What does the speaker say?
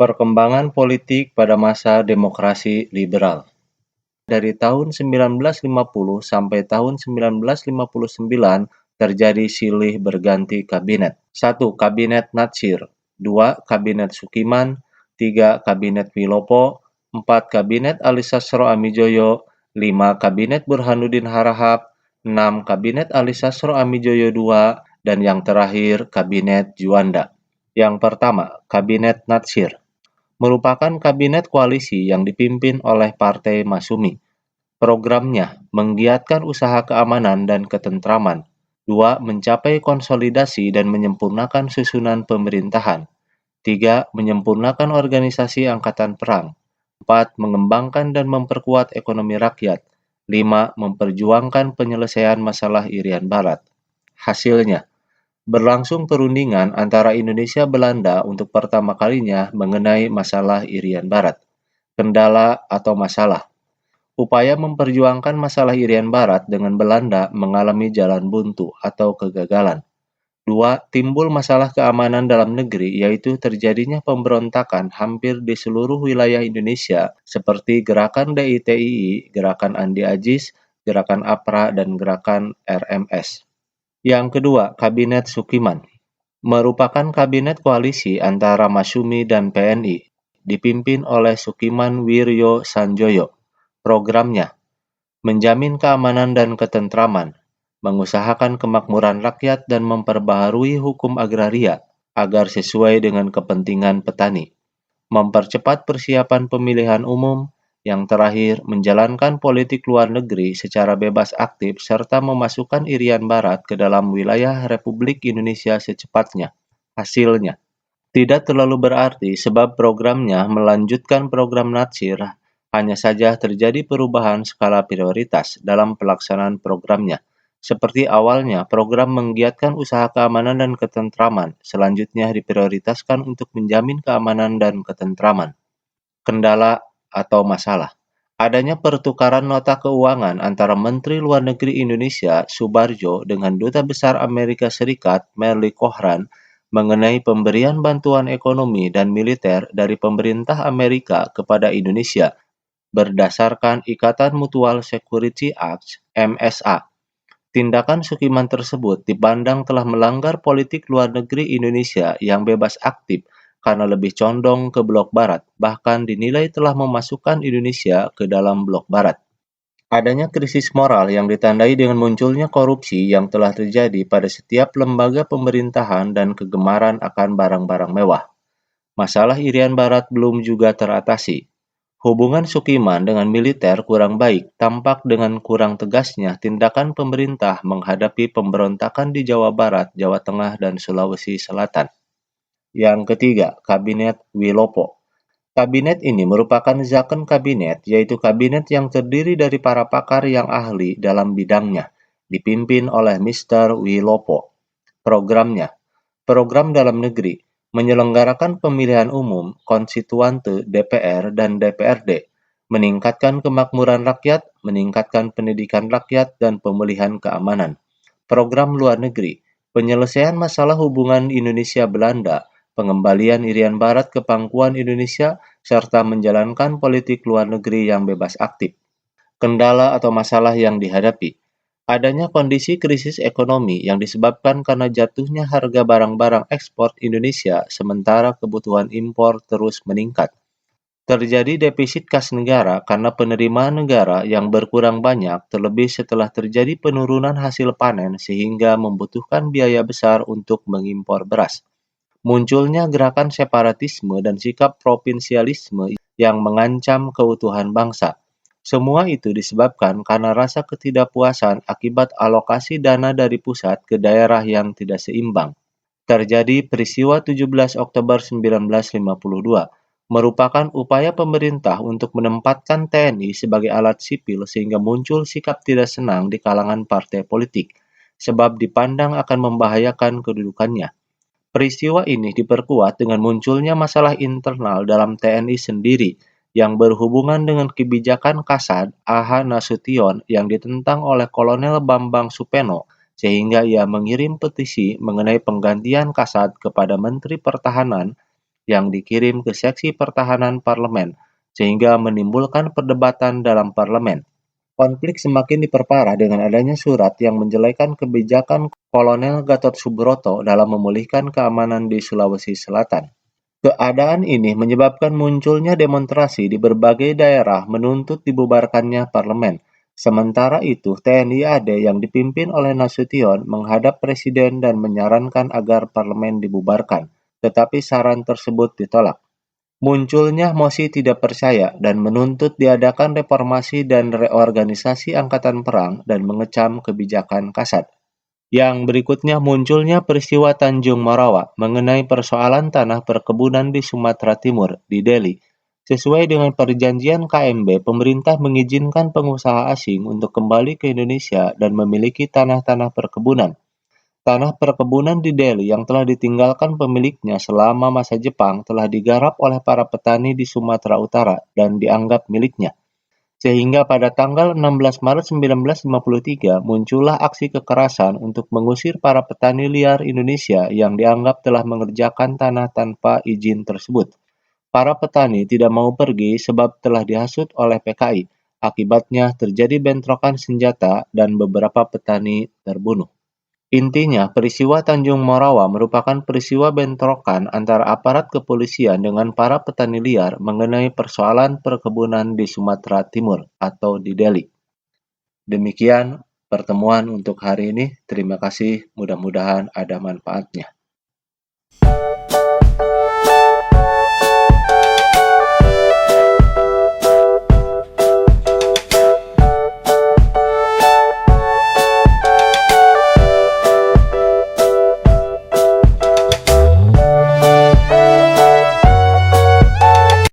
Perkembangan politik pada masa demokrasi liberal. Dari tahun 1950 sampai tahun 1959 terjadi silih berganti kabinet. 1. Kabinet Natsir, 2. Kabinet Sukiman, 3. Kabinet Wilopo, 4. Kabinet Ali Sastro Amijoyo, 5. Kabinet Burhanuddin Harahap, 6. Kabinet Ali Sastro Amijoyo II, dan yang terakhir Kabinet Juanda. Yang pertama, Kabinet Natsir merupakan kabinet koalisi yang dipimpin oleh Partai Masyumi. Programnya menggiatkan usaha keamanan dan ketentraman. 2. Mencapai konsolidasi dan menyempurnakan susunan pemerintahan. 3. Menyempurnakan organisasi angkatan perang. 4. Mengembangkan dan memperkuat ekonomi rakyat. 5. Memperjuangkan penyelesaian masalah Irian Barat. Hasilnya, berlangsung perundingan antara Indonesia Belanda untuk pertama kalinya mengenai masalah Irian Barat. Kendala atau masalah. Upaya memperjuangkan masalah Irian Barat dengan Belanda mengalami jalan buntu atau kegagalan. 2. Timbul masalah keamanan dalam negeri, yaitu terjadinya pemberontakan hampir di seluruh wilayah Indonesia seperti Gerakan DITII, Gerakan Andi Ajis, Gerakan APRA, dan Gerakan RMS. Yang kedua, Kabinet Sukiman merupakan kabinet koalisi antara Masyumi dan PNI, dipimpin oleh Sukiman Wiryo Sanjoyo. Programnya menjamin keamanan dan ketentraman, mengusahakan kemakmuran rakyat dan memperbaharui hukum agraria agar sesuai dengan kepentingan petani, mempercepat persiapan pemilihan umum, yang terakhir menjalankan politik luar negeri secara bebas aktif serta memasukkan Irian Barat ke dalam wilayah Republik Indonesia secepatnya. Hasilnya tidak terlalu berarti sebab programnya melanjutkan program Natsir, hanya saja terjadi perubahan skala prioritas dalam pelaksanaan programnya. Seperti awalnya, program menggiatkan usaha keamanan dan ketentraman, selanjutnya diprioritaskan untuk menjamin keamanan dan ketentraman. Kendala atau masalah. Adanya pertukaran nota keuangan antara Menteri Luar Negeri Indonesia Subarjo dengan Duta Besar Amerika Serikat Merly Cohran mengenai pemberian bantuan ekonomi dan militer dari pemerintah Amerika kepada Indonesia berdasarkan Ikatan Mutual Security Act (MSA). Tindakan Sukiman tersebut dipandang telah melanggar politik luar negeri Indonesia yang bebas aktif karena lebih condong ke blok barat, bahkan dinilai telah memasukkan Indonesia ke dalam blok barat. Adanya krisis moral yang ditandai dengan munculnya korupsi yang telah terjadi pada setiap lembaga pemerintahan dan kegemaran akan barang-barang mewah. Masalah Irian Barat belum juga teratasi. Hubungan Sukiman dengan militer kurang baik, tampak dengan kurang tegasnya tindakan pemerintah menghadapi pemberontakan di Jawa Barat, Jawa Tengah, dan Sulawesi Selatan. Yang ketiga, Kabinet Wilopo. Kabinet ini merupakan zakon kabinet, yaitu kabinet yang terdiri dari para pakar yang ahli dalam bidangnya, dipimpin oleh Mr. Wilopo. Programnya, program dalam negeri, menyelenggarakan pemilihan umum, konstituante, DPR, dan DPRD, meningkatkan kemakmuran rakyat, meningkatkan pendidikan rakyat, dan pemulihan keamanan. Program luar negeri, penyelesaian masalah hubungan Indonesia-Belanda, pengembalian Irian Barat ke pangkuan Indonesia, serta menjalankan politik luar negeri yang bebas aktif. Kendala atau masalah yang dihadapi. Adanya kondisi krisis ekonomi yang disebabkan karena jatuhnya harga barang-barang ekspor Indonesia sementara kebutuhan impor terus meningkat. Terjadi defisit kas negara karena penerimaan negara yang berkurang banyak, terlebih setelah terjadi penurunan hasil panen sehingga membutuhkan biaya besar untuk mengimpor beras. Munculnya gerakan separatisme dan sikap provinsialisme yang mengancam keutuhan bangsa. Semua itu disebabkan karena rasa ketidakpuasan akibat alokasi dana dari pusat ke daerah yang tidak seimbang. Terjadi peristiwa 17 Oktober 1952, merupakan upaya pemerintah untuk menempatkan TNI sebagai alat sipil sehingga muncul sikap tidak senang di kalangan partai politik, sebab dipandang akan membahayakan kedudukannya. Peristiwa ini diperkuat dengan munculnya masalah internal dalam TNI sendiri yang berhubungan dengan kebijakan Kasad A.H. Nasution yang ditentang oleh Kolonel Bambang Supeno, sehingga ia mengirim petisi mengenai penggantian Kasad kepada Menteri Pertahanan yang dikirim ke seksi pertahanan parlemen, sehingga menimbulkan perdebatan dalam parlemen. Konflik semakin diperparah dengan adanya surat yang menjelekan kebijakan Kolonel Gatot Subroto dalam memulihkan keamanan di Sulawesi Selatan. Keadaan ini menyebabkan munculnya demonstrasi di berbagai daerah menuntut dibubarkannya parlemen. Sementara itu, TNI AD yang dipimpin oleh Nasution menghadap presiden dan menyarankan agar parlemen dibubarkan, tetapi saran tersebut ditolak. Munculnya mosi tidak percaya dan menuntut diadakan reformasi dan reorganisasi angkatan perang dan mengecam kebijakan Kasat. Yang berikutnya munculnya peristiwa Tanjung Morawa mengenai persoalan tanah perkebunan di Sumatera Timur, di Delhi. Sesuai dengan perjanjian KMB, pemerintah mengizinkan pengusaha asing untuk kembali ke Indonesia dan memiliki tanah-tanah perkebunan. Tanah perkebunan di Delhi yang telah ditinggalkan pemiliknya selama masa Jepang telah digarap oleh para petani di Sumatera Utara dan dianggap miliknya. Sehingga pada tanggal 16 Maret 1953 muncullah aksi kekerasan untuk mengusir para petani liar Indonesia yang dianggap telah mengerjakan tanah tanpa izin tersebut. Para petani tidak mau pergi sebab telah dihasut oleh PKI. Akibatnya terjadi bentrokan senjata dan beberapa petani terbunuh. Intinya, peristiwa Tanjung Morawa merupakan peristiwa bentrokan antara aparat kepolisian dengan para petani liar mengenai persoalan perkebunan di Sumatera Timur atau di Delhi. Demikian pertemuan untuk hari ini. Terima kasih, mudah-mudahan ada manfaatnya.